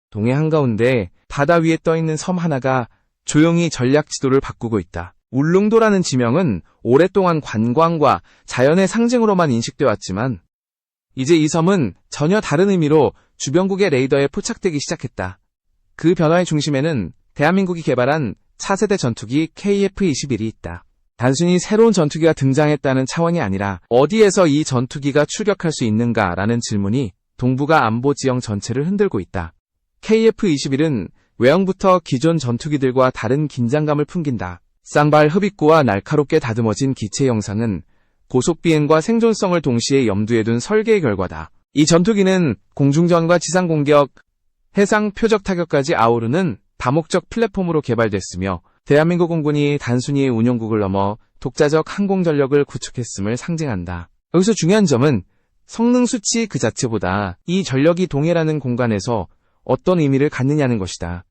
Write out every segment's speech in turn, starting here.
동해 한가운데 바다 위에 떠있는 섬 하나가 조용히 전략 지도를 바꾸고 있다. 울릉도라는 지명은 오랫동안 관광과 자연의 상징으로만 인식되어 왔지만 이제 이 섬은 전혀 다른 의미로 주변국의 레이더에 포착되기 시작했다. 그 변화의 중심에는 대한민국이 개발한 차세대 전투기 KF-21이 있다. 단순히 새로운 전투기가 등장했다는 차원이 아니라 어디에서 이 전투기가 출격할 수 있는가라는 질문이 동북아 안보 지형 전체를 흔들고 있다. KF-21은 외형부터 기존 전투기들과 다른 긴장감을 풍긴다. 쌍발 흡입구와 날카롭게 다듬어진 기체 형상은 고속 비행과 생존성을 동시에 염두에 둔 설계의 결과다. 이 전투기는 공중전과 지상 공격, 해상 표적 타격까지 아우르는 다목적 플랫폼으로 개발됐으며 대한민국 공군이 단순히 운용국을 넘어 독자적 항공 전력을 구축했음을 상징한다. 여기서 중요한 점은 성능 수치 그 자체보다 이 전력이 동해라는 공간에서 어떤 의미를 갖느냐는 것이다.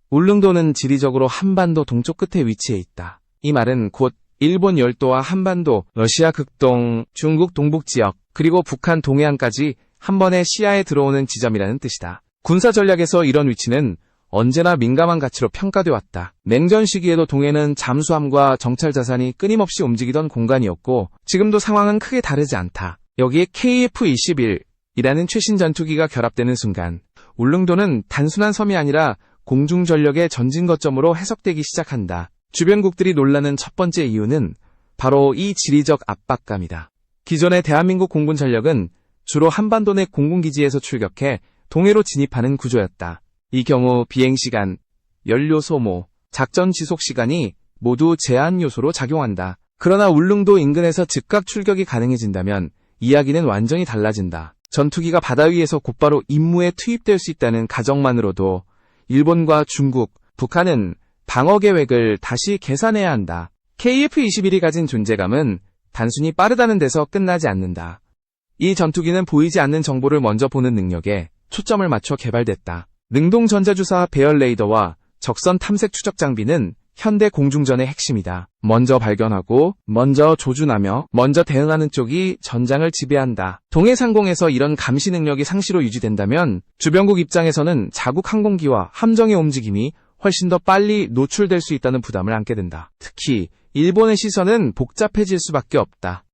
울릉도는 지리적으로 한반도 동쪽 끝에 위치해 있다. 이 말은 곧 일본 열도와 한반도, 러시아 극동, 중국 동북 지역, 그리고 북한 동해안까지 한 번에 시야에 들어오는 지점이라는 뜻이다. 군사 전략에서 이런 위치는 언제나 민감한 가치로 평가돼 왔다. 냉전 시기에도 동해는 잠수함과 정찰 자산이 끊임없이 움직이던 공간이었고 지금도 상황은 크게 다르지 않다. 여기에 KF-21이라는 최신 전투기가 결합되는 순간 울릉도는 단순한 섬이 아니라 공중전력의 전진 거점으로 해석되기 시작한다. 주변국들이 놀라는 첫 번째 이유는 바로 이 지리적 압박감이다. 기존의 대한민국 공군 전력은 주로 한반도 내 공군기지에서 출격해 동해로 진입하는 구조였다. 이 경우 비행시간, 연료 소모, 작전 지속시간이 모두 제한 요소로 작용한다. 그러나 울릉도 인근에서 즉각 출격이 가능해진다면 이야기는 완전히 달라진다. 전투기가 바다 위에서 곧바로 임무에 투입될 수 있다는 가정만으로도 일본과 중국, 북한은 방어 계획을 다시 계산해야 한다. KF-21이 가진 존재감은 단순히 빠르다는 데서 끝나지 않는다. 이 전투기는 보이지 않는 정보를 먼저 보는 능력에 초점을 맞춰 개발됐다. 능동 전자주사 배열 레이더와 적선 탐색 추적 장비는 현대 공중전의 핵심이다. 먼저 발견하고, 먼저 조준하며, 먼저 대응하는 쪽이 전장을 지배한다. 동해 상공에서 이런 감시 능력이 상시로 유지된다면 주변국 입장에서는 자국 항공기와 함정의 움직임이 훨씬 더 빨리 노출될 수 있다는 부담을 안게 된다. 특히 일본의 시선은 복잡해질 수밖에 없다.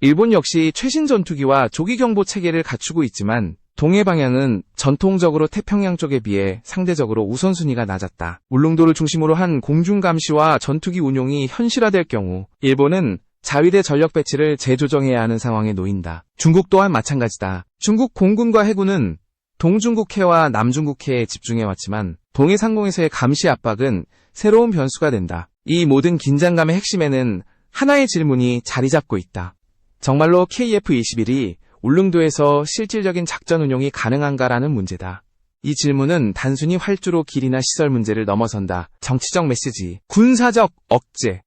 일본 역시 최신 전투기와 조기경보 체계를 갖추고 있지만 동해 방향은 전통적으로 태평양 쪽에 비해 상대적으로 우선순위가 낮았다. 울릉도를 중심으로 한 공중감시와 전투기 운용이 현실화될 경우 일본은 자위대 전력 배치를 재조정해야 하는 상황에 놓인다. 중국 또한 마찬가지다. 중국 공군과 해군은 동중국해와 남중국해에 집중해왔지만 동해 상공에서의 감시 압박은 새로운 변수가 된다. 이 모든 긴장감의 핵심에는 하나의 질문이 자리 잡고 있다. 정말로 KF-21이 울릉도에서 실질적인 작전 운용이 가능한가라는 문제다. 이 질문은 단순히 활주로 길이나 시설 문제를 넘어선다. 정치적 메시지, 군사적 억제,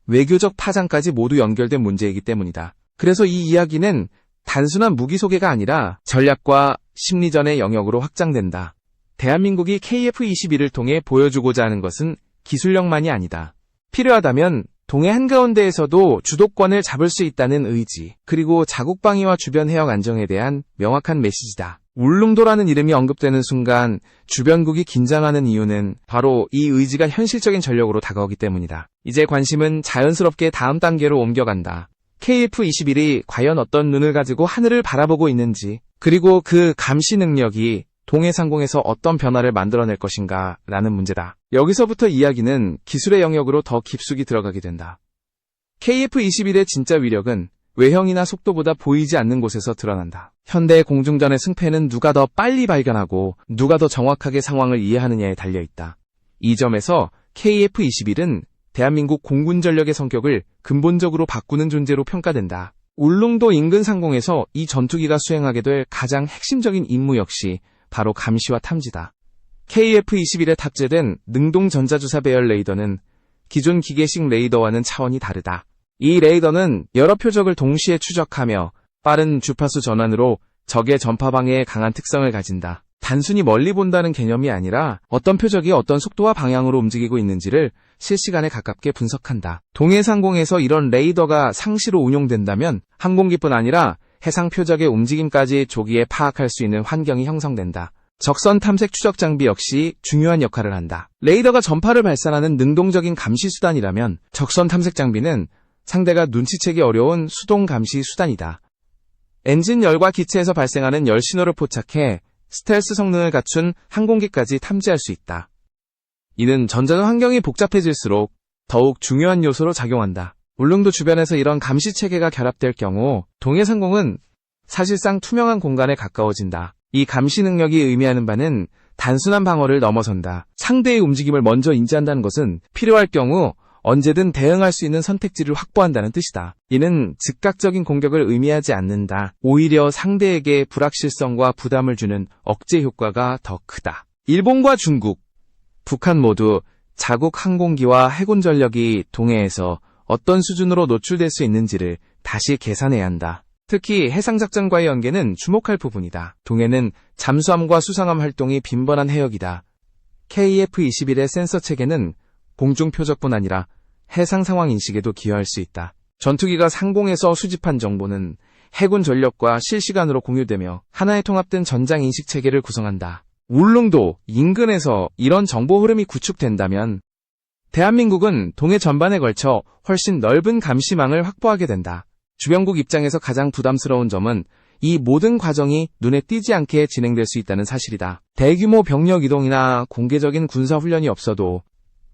외교적 파장까지 모두 연결된 문제이기 때문이다. 그래서 이 이야기는 단순한 무기 소개가 아니라 전략과 심리전의 영역으로 확장된다. 대한민국이 KF-21을 통해 보여주고자 하는 것은 기술력만이 아니다. 필요하다면 동해 한가운데에서도 주도권을 잡을 수 있다는 의지, 그리고 자국 방위와 주변 해역 안정에 대한 명확한 메시지다. 울릉도라는 이름이 언급되는 순간 주변국이 긴장하는 이유는 바로 이 의지가 현실적인 전력으로 다가오기 때문이다. 이제 관심은 자연스럽게 다음 단계로 옮겨간다. KF-21이 과연 어떤 눈을 가지고 하늘을 바라보고 있는지, 그리고 그 감시 능력이 동해 상공에서 어떤 변화를 만들어낼 것인가 라는 문제다. 여기서부터 이야기는 기술의 영역으로 더 깊숙이 들어가게 된다. KF-21의 진짜 위력은 외형이나 속도보다 보이지 않는 곳에서 드러난다. 현대 공중전의 승패는 누가 더 빨리 발견하고 누가 더 정확하게 상황을 이해하느냐에 달려있다. 이 점에서 KF-21은 대한민국 공군 전력의 성격을 근본적으로 바꾸는 존재로 평가된다. 울릉도 인근 상공에서 이 전투기가 수행하게 될 가장 핵심적인 임무 역시 바로 감시와 탐지다. KF-21에 탑재된 능동 전자주사 배열 레이더는 기존 기계식 레이더와는 차원이 다르다. 이 레이더는 여러 표적을 동시에 추적하며 빠른 주파수 전환으로 적의 전파 방해에 강한 특성을 가진다. 단순히 멀리 본다는 개념이 아니라 어떤 표적이 어떤 속도와 방향으로 움직이고 있는지를 실시간에 가깝게 분석한다. 동해 상공에서 이런 레이더가 상시로 운용된다면 항공기뿐 아니라 해상 표적의 움직임까지 조기에 파악할 수 있는 환경이 형성된다. 적선 탐색 추적 장비 역시 중요한 역할을 한다. 레이더가 전파를 발산하는 능동적인 감시 수단이라면 적선 탐색 장비는 상대가 눈치채기 어려운 수동 감시 수단이다. 엔진 열과 기체에서 발생하는 열 신호를 포착해 스텔스 성능을 갖춘 항공기까지 탐지할 수 있다. 이는 전자전 환경이 복잡해질수록 더욱 중요한 요소로 작용한다. 울릉도 주변에서 이런 감시 체계가 결합될 경우 동해상공은 사실상 투명한 공간에 가까워진다. 이 감시 능력이 의미하는 바는 단순한 방어를 넘어선다. 상대의 움직임을 먼저 인지한다는 것은 필요할 경우 언제든 대응할 수 있는 선택지를 확보한다는 뜻이다. 이는 즉각적인 공격을 의미하지 않는다. 오히려 상대에게 불확실성과 부담을 주는 억제 효과가 더 크다. 일본과 중국, 북한 모두 자국 항공기와 해군 전력이 동해에서 어떤 수준으로 노출될 수 있는지를 다시 계산해야 한다. 특히 해상작전과의 연계는 주목할 부분이다. 동해는 잠수함과 수상함 활동이 빈번한 해역이다. KF-21의 센서 체계는 공중 표적뿐 아니라 해상 상황 인식에도 기여할 수 있다. 전투기가 상공에서 수집한 정보는 해군 전력과 실시간으로 공유되며 하나의 통합된 전장 인식 체계를 구성한다. 울릉도 인근에서 이런 정보 흐름이 구축된다면 대한민국은 동해 전반에 걸쳐 훨씬 넓은 감시망을 확보하게 된다. 주변국 입장에서 가장 부담스러운 점은 이 모든 과정이 눈에 띄지 않게 진행될 수 있다는 사실이다. 대규모 병력 이동이나 공개적인 군사훈련이 없어도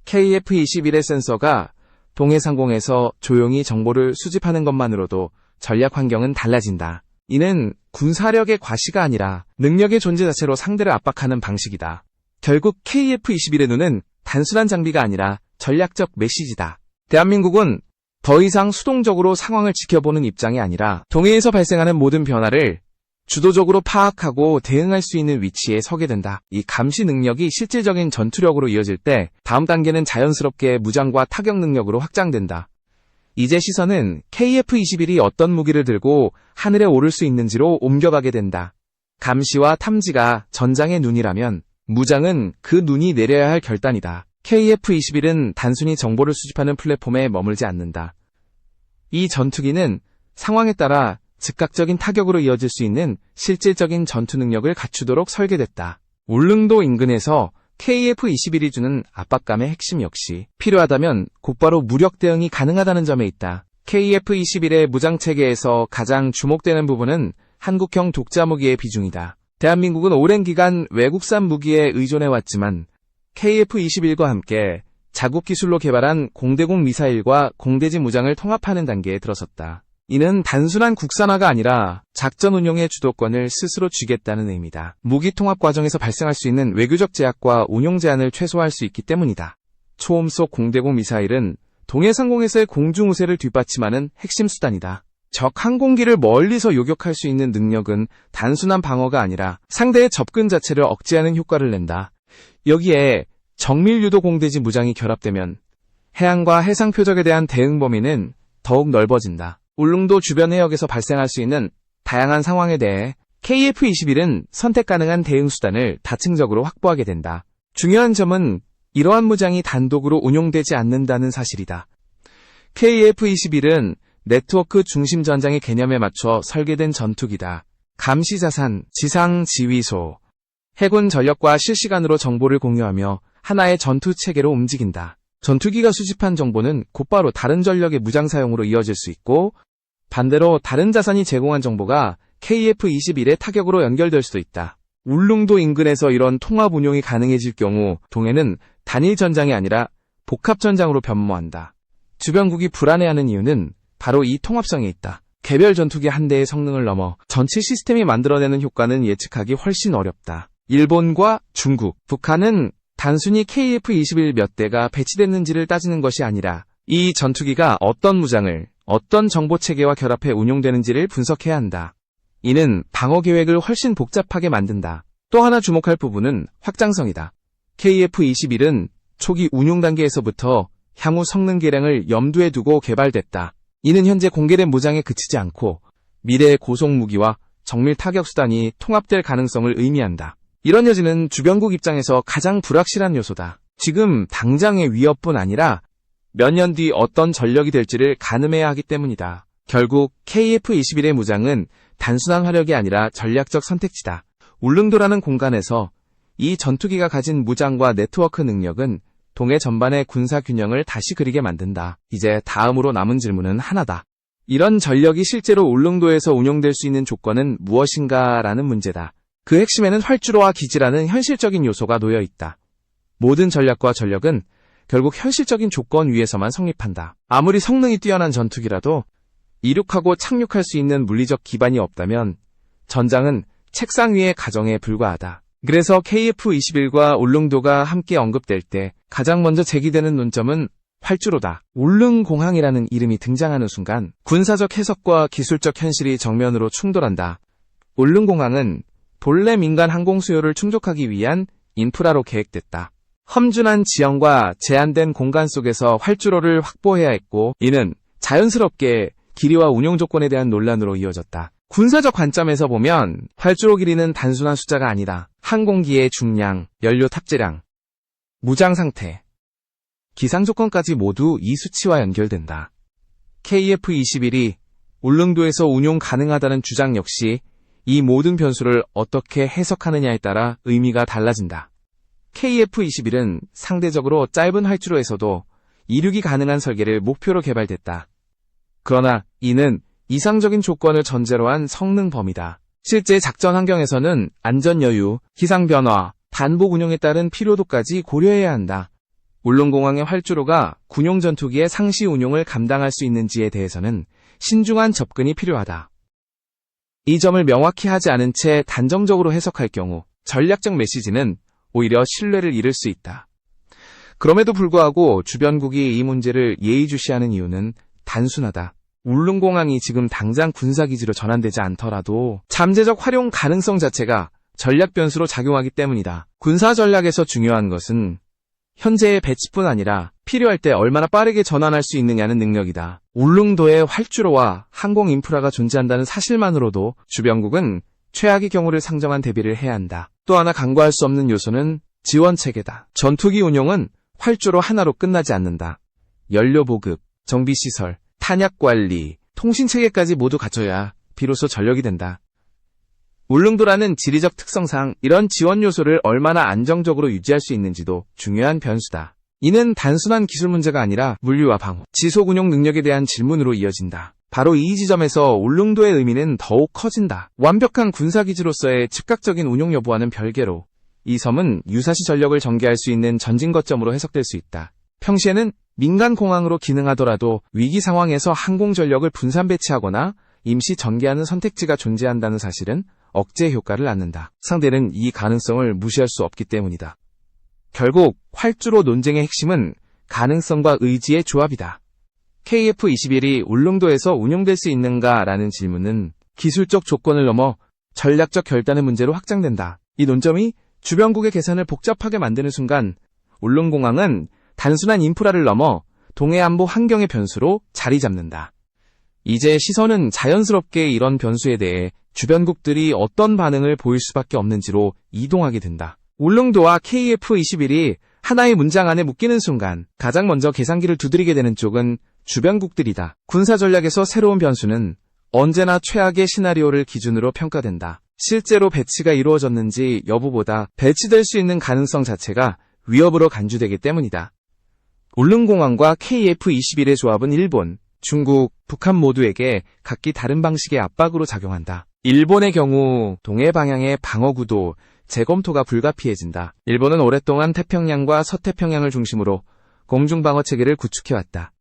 KF-21의 센서가 동해상공에서 조용히 정보를 수집하는 것만으로도 전략 환경은 달라진다. 이는 군사력의 과시가 아니라 능력의 존재 자체로 상대를 압박하는 방식이다. 결국 KF-21의 눈은 단순한 장비가 아니라 전략적 메시지다. 대한민국은 더 이상 수동적으로 상황을 지켜보는 입장이 아니라 동해에서 발생하는 모든 변화를 주도적으로 파악하고 대응할 수 있는 위치에 서게 된다. 이 감시 능력이 실질적인 전투력으로 이어질 때 다음 단계는 자연스럽게 무장과 타격 능력으로 확장된다. 이제 시선은 KF-21이 어떤 무기를 들고 하늘에 오를 수 있는지로 옮겨가게 된다. 감시와 탐지가 전장의 눈이라면 무장은 그 눈이 내려야 할 결단이다. KF-21은 단순히 정보를 수집하는 플랫폼에 머물지 않는다. 이 전투기는 상황에 따라 즉각적인 타격으로 이어질 수 있는 실질적인 전투 능력을 갖추도록 설계됐다. 울릉도 인근에서 KF-21이 주는 압박감의 핵심 역시 필요하다면 곧바로 무력 대응이 가능하다는 점에 있다. KF-21의 무장체계에서 가장 주목되는 부분은 한국형 독자무기의 비중이다. 대한민국은 오랜 기간 외국산 무기에 의존해왔지만 KF-21과 함께 자국 기술로 개발한 공대공 미사일과 공대지 무장을 통합하는 단계에 들어섰다. 이는 단순한 국산화가 아니라 작전 운용의 주도권을 스스로 쥐겠다는 의미다. 무기 통합 과정에서 발생할 수 있는 외교적 제약과 운용 제한을 최소화할 수 있기 때문이다. 초음속 공대공 미사일은 동해상공에서의 공중 우세를 뒷받침하는 핵심 수단이다. 적 항공기를 멀리서 요격할 수 있는 능력은 단순한 방어가 아니라 상대의 접근 자체를 억제하는 효과를 낸다. 여기에 정밀 유도 공대지 무장이 결합되면 해안과 해상 표적에 대한 대응 범위는 더욱 넓어진다. 울릉도 주변 해역에서 발생할 수 있는 다양한 상황에 대해 KF-21은 선택 가능한 대응 수단을 다층적으로 확보하게 된다. 중요한 점은 이러한 무장이 단독으로 운용되지 않는다는 사실이다. KF-21은 네트워크 중심 전장의 개념에 맞춰 설계된 전투기다. 감시자산, 지상지휘소, 해군 전력과 실시간으로 정보를 공유하며 하나의 전투 체계로 움직인다. 전투기가 수집한 정보는 곧바로 다른 전력의 무장 사용으로 이어질 수 있고 반대로 다른 자산이 제공한 정보가 KF-21의 타격으로 연결될 수도 있다. 울릉도 인근에서 이런 통합 운용이 가능해질 경우 동해는 단일 전장이 아니라 복합 전장으로 변모한다. 주변국이 불안해하는 이유는 바로 이 통합성에 있다. 개별 전투기 한 대의 성능을 넘어 전체 시스템이 만들어내는 효과는 예측하기 훨씬 어렵다. 일본과 중국, 북한은 단순히 KF-21 몇 대가 배치됐는지를 따지는 것이 아니라 이 전투기가 어떤 무장을, 어떤 정보체계와 결합해 운용되는지를 분석해야 한다. 이는 방어 계획을 훨씬 복잡하게 만든다. 또 하나 주목할 부분은 확장성이다. KF-21은 초기 운용 단계에서부터 향후 성능 개량을 염두에 두고 개발됐다. 이는 현재 공개된 무장에 그치지 않고 미래의 고속 무기와 정밀 타격 수단이 통합될 가능성을 의미한다. 이런 여지는 주변국 입장에서 가장 불확실한 요소다. 지금 당장의 위협뿐 아니라 몇 년 뒤 어떤 전력이 될지를 가늠해야 하기 때문이다. 결국 KF-21의 무장은 단순한 화력이 아니라 전략적 선택지다. 울릉도라는 공간에서 이 전투기가 가진 무장과 네트워크 능력은 동해 전반의 군사 균형을 다시 그리게 만든다. 이제 다음으로 남은 질문은 하나다. 이런 전력이 실제로 울릉도에서 운용될 수 있는 조건은 무엇인가라는 문제다. 그 핵심에는 활주로와 기지라는 현실적인 요소가 놓여 있다. 모든 전략과 전력은 결국 현실적인 조건 위에서만 성립한다. 아무리 성능이 뛰어난 전투기라도 이륙하고 착륙할 수 있는 물리적 기반이 없다면 전장은 책상 위의 가정에 불과하다. 그래서 KF-21과 울릉도가 함께 언급될 때 가장 먼저 제기되는 논점은 활주로다. 울릉공항이라는 이름이 등장하는 순간 군사적 해석과 기술적 현실이 정면으로 충돌한다. 울릉공항은 본래 민간 항공 수요를 충족하기 위한 인프라로 계획됐다. 험준한 지형과 제한된 공간 속에서 활주로를 확보해야 했고, 이는 자연스럽게 길이와 운용 조건에 대한 논란으로 이어졌다. 군사적 관점에서 보면 활주로 길이는 단순한 숫자가 아니다. 항공기의 중량, 연료 탑재량, 무장 상태, 기상 조건까지 모두 이 수치와 연결된다. KF-21이 울릉도에서 운용 가능하다는 주장 역시 이 모든 변수를 어떻게 해석하느냐에 따라 의미가 달라진다. KF-21은 상대적으로 짧은 활주로에서도 이륙이 가능한 설계를 목표로 개발됐다. 그러나 이는 이상적인 조건을 전제로 한 성능 범위다. 실제 작전 환경에서는 안전 여유, 기상 변화, 반복 운용에 따른 필요도까지 고려해야 한다. 울릉공항의 활주로가 군용 전투기의 상시 운용을 감당할 수 있는지에 대해서는 신중한 접근이 필요하다. 이 점을 명확히 하지 않은 채 단정적으로 해석할 경우 전략적 메시지는 오히려 신뢰를 잃을 수 있다. 그럼에도 불구하고 주변국이 이 문제를 예의주시하는 이유는 단순하다. 울릉공항이 지금 당장 군사기지로 전환되지 않더라도 잠재적 활용 가능성 자체가 전략 변수로 작용하기 때문이다. 군사 전략에서 중요한 것은 현재의 배치뿐 아니라 필요할 때 얼마나 빠르게 전환할 수 있느냐는 능력이다. 울릉도에 활주로와 항공 인프라가 존재한다는 사실만으로도 주변국은 최악의 경우를 상정한 대비를 해야 한다. 또 하나 간과할 수 없는 요소는 지원체계다. 전투기 운용은 활주로 하나로 끝나지 않는다. 연료 보급, 정비시설, 탄약관리, 통신체계까지 모두 갖춰야 비로소 전력이 된다. 울릉도라는 지리적 특성상 이런 지원 요소를 얼마나 안정적으로 유지할 수 있는지도 중요한 변수다. 이는 단순한 기술 문제가 아니라 물류와 방호, 지속 운용 능력에 대한 질문으로 이어진다. 바로 이 지점에서 울릉도의 의미는 더욱 커진다. 완벽한 군사기지로서의 즉각적인 운용 여부와는 별개로 이 섬은 유사시 전력을 전개할 수 있는 전진 거점으로 해석될 수 있다. 평시에는 민간 공항으로 기능하더라도 위기 상황에서 항공 전력을 분산 배치하거나 임시 전개하는 선택지가 존재한다는 사실은 억제 효과를 낳는다. 상대는 이 가능성을 무시할 수 없기 때문이다. 결국 활주로 논쟁의 핵심은 가능성과 의지의 조합이다. KF-21이 울릉도에서 운용될 수 있는가라는 질문은 기술적 조건을 넘어 전략적 결단의 문제로 확장된다. 이 논점이 주변국의 계산을 복잡하게 만드는 순간 울릉공항은 단순한 인프라를 넘어 동해안보 환경의 변수로 자리 잡는다. 이제 시선은 자연스럽게 이런 변수에 대해 주변국들이 어떤 반응을 보일 수밖에 없는지로 이동하게 된다. 울릉도와 KF-21이 하나의 문장 안에 묶이는 순간 가장 먼저 계산기를 두드리게 되는 쪽은 주변국들이다. 군사 전략에서 새로운 변수는 언제나 최악의 시나리오를 기준으로 평가된다. 실제로 배치가 이루어졌는지 여부보다 배치될 수 있는 가능성 자체가 위협으로 간주되기 때문이다. 울릉공항과 KF-21의 조합은 일본, 중국, 북한 모두에게 각기 다른 방식의 압박으로 작용한다. 일본의 경우 동해 방향의 방어구도 재검토가 불가피해진다. 일본은 오랫동안 태평양과 서태평양을 중심으로 공중방어 체계를 구축해왔다.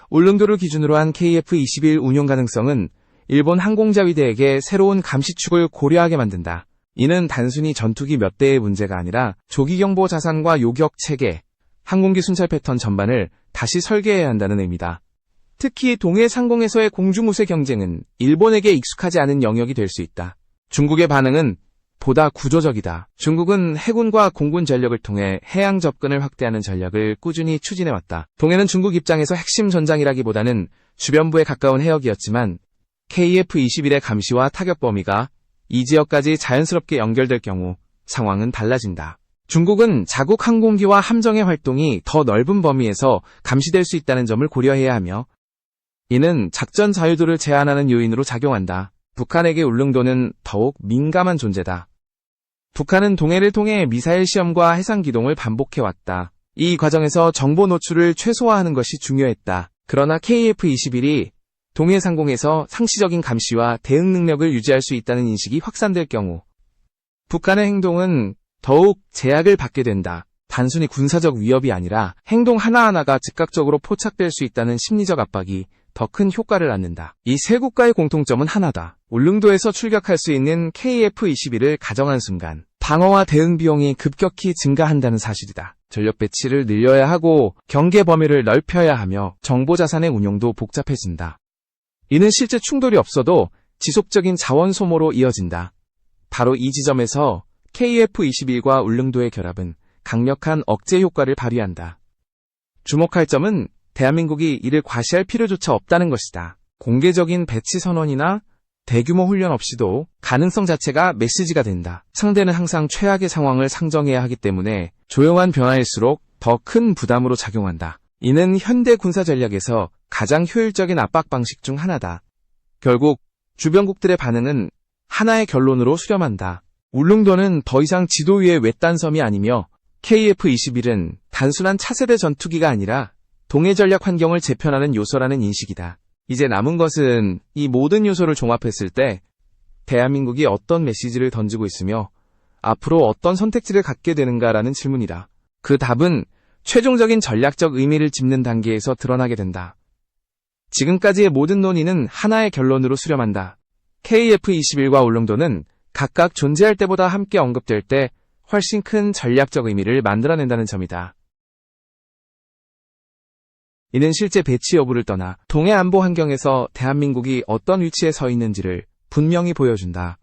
울릉도를 기준으로 한 KF-21 운용 가능성은 일본 항공자위대에게 새로운 감시축을 고려하게 만든다. 이는 단순히 전투기 몇 대의 문제가 아니라 조기경보 자산과 요격 체계, 항공기 순찰 패턴 전반을 다시 설계해야 한다는 의미다. 특히 동해 상공에서의 공중우세 경쟁은 일본에게 익숙하지 않은 영역이 될 수 있다. 중국의 반응은 보다 구조적이다. 중국은 해군과 공군 전력을 통해 해양 접근을 확대하는 전략을 꾸준히 추진해왔다. 동해는 중국 입장에서 핵심 전장이라기보다는 주변부에 가까운 해역이었지만 KF-21의 감시와 타격 범위가 이 지역까지 자연스럽게 연결될 경우 상황은 달라진다. 중국은 자국 항공기와 함정의 활동이 더 넓은 범위에서 감시될 수 있다는 점을 고려해야 하며 이는 작전 자유도를 제한하는 요인으로 작용한다. 북한에게 울릉도는 더욱 민감한 존재다. 북한은 동해를 통해 미사일 시험과 해상 기동을 반복해왔다. 이 과정에서 정보 노출을 최소화하는 것이 중요했다. 그러나 KF-21이 동해 상공에서 상시적인 감시와 대응 능력을 유지할 수 있다는 인식이 확산될 경우 북한의 행동은 더욱 제약을 받게 된다. 단순히 군사적 위협이 아니라 행동 하나하나가 즉각적으로 포착될 수 있다는 심리적 압박이 더 큰 효과를 낳는다. 이 세 국가의 공통점은 하나다. 울릉도에서 출격할 수 있는 KF-21을 가정한 순간 방어와 대응 비용이 급격히 증가한다는 사실이다. 전력 배치를 늘려야 하고 경계 범위를 넓혀야 하며 정보 자산의 운용도 복잡해진다. 이는 실제 충돌이 없어도 지속적인 자원 소모로 이어진다. 바로 이 지점에서 KF-21과 울릉도의 결합은 강력한 억제 효과를 발휘한다. 주목할 점은 대한민국이 이를 과시할 필요조차 없다는 것이다. 공개적인 배치 선언이나 대규모 훈련 없이도 가능성 자체가 메시지가 된다. 상대는 항상 최악의 상황을 상정해야 하기 때문에 조용한 변화일수록 더 큰 부담으로 작용한다. 이는 현대 군사 전략에서 가장 효율적인 압박 방식 중 하나다. 결국 주변국들의 반응은 하나의 결론으로 수렴한다. 울릉도는 더 이상 지도 위의 외딴 섬이 아니며 KF-21은 단순한 차세대 전투기가 아니라 동해 전략 환경을 재편하는 요소라는 인식이다. 이제 남은 것은 이 모든 요소를 종합했을 때 대한민국이 어떤 메시지를 던지고 있으며 앞으로 어떤 선택지를 갖게 되는가라는 질문이다. 그 답은 최종적인 전략적 의미를 짚는 단계에서 드러나게 된다. 지금까지의 모든 논의는 하나의 결론으로 수렴한다. KF-21과 울릉도는 각각 존재할 때보다 함께 언급될 때 훨씬 큰 전략적 의미를 만들어낸다는 점이다. 이는 실제 배치 여부를 떠나 동해 안보 환경에서 대한민국이 어떤 위치에 서 있는지를 분명히 보여준다.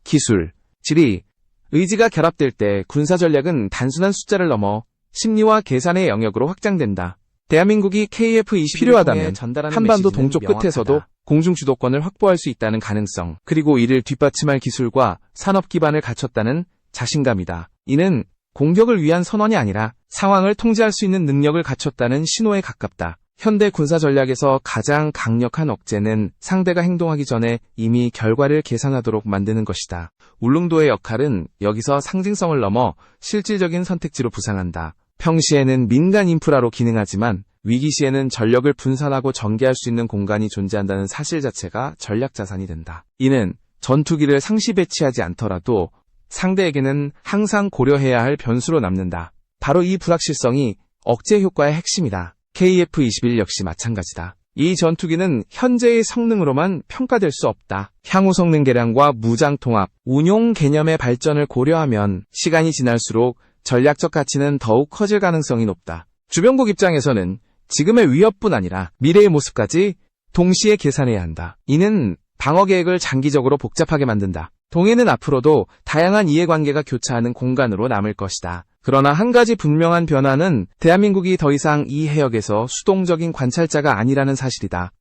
기술, 지리, 의지가 결합될 때 군사 전략은 단순한 숫자를 넘어 심리와 계산의 영역으로 확장된다. 대한민국이 KF-21을 필요하다면 한반도 동쪽 끝에서도 공중 주도권을 확보할 수 있다는 가능성, 그리고 이를 뒷받침할 기술과 산업 기반을 갖췄다는 자신감이다. 이는 공격을 위한 선언이 아니라 상황을 통제할 수 있는 능력을 갖췄다는 신호에 가깝다. 현대 군사 전략에서 가장 강력한 억제는 상대가 행동하기 전에 이미 결과를 계산하도록 만드는 것이다. 울릉도의 역할은 여기서 상징성을 넘어 실질적인 선택지로 부상한다. 평시에는 민간 인프라로 기능하지만 위기 시에는 전력을 분산하고 전개할 수 있는 공간이 존재한다는 사실 자체가 전략 자산이 된다. 이는 전투기를 상시 배치하지 않더라도 상대에게는 항상 고려해야 할 변수로 남는다. 바로 이 불확실성이 억제 효과의 핵심이다. KF-21 역시 마찬가지다. 이 전투기는 현재의 성능으로만 평가될 수 없다. 향후 성능 개량과 무장 통합, 운용 개념의 발전을 고려하면 시간이 지날수록 전략적 가치는 더욱 커질 가능성이 높다. 주변국 입장에서는 지금의 위협뿐 아니라 미래의 모습까지 동시에 계산해야 한다. 이는 방어 계획을 장기적으로 복잡하게 만든다. 동해는 앞으로도 다양한 이해관계가 교차하는 공간으로 남을 것이다. 그러나 한 가지 분명한 변화는 대한민국이 더 이상 이 해역에서 수동적인 관찰자가 아니라는 사실이다.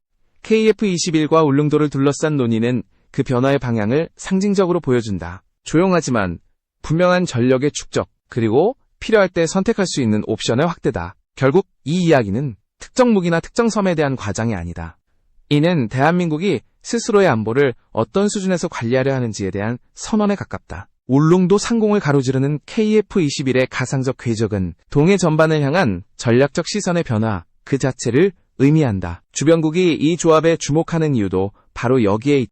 KF-21과 울릉도를 둘러싼 논의는 그 변화의 방향을 상징적으로 보여준다. 조용하지만 분명한 전력의 축적, 그리고 필요할 때 선택할 수 있는 옵션의 확대다. 결국 이 이야기는 특정 무기나 특정 섬에 대한 과장이 아니다. 이는 대한민국이 스스로의 안보를 어떤 수준에서 관리하려 하는지에 대한 선언에 가깝다. 울릉도 상공을 가로지르는 KF-21의 가상적 궤적은 동해 전반을 향한 전략적 시선의 변화 그 자체를 의미한다. 주변국이 이 조합에 주목하는 이유도 바로 여기에 있다.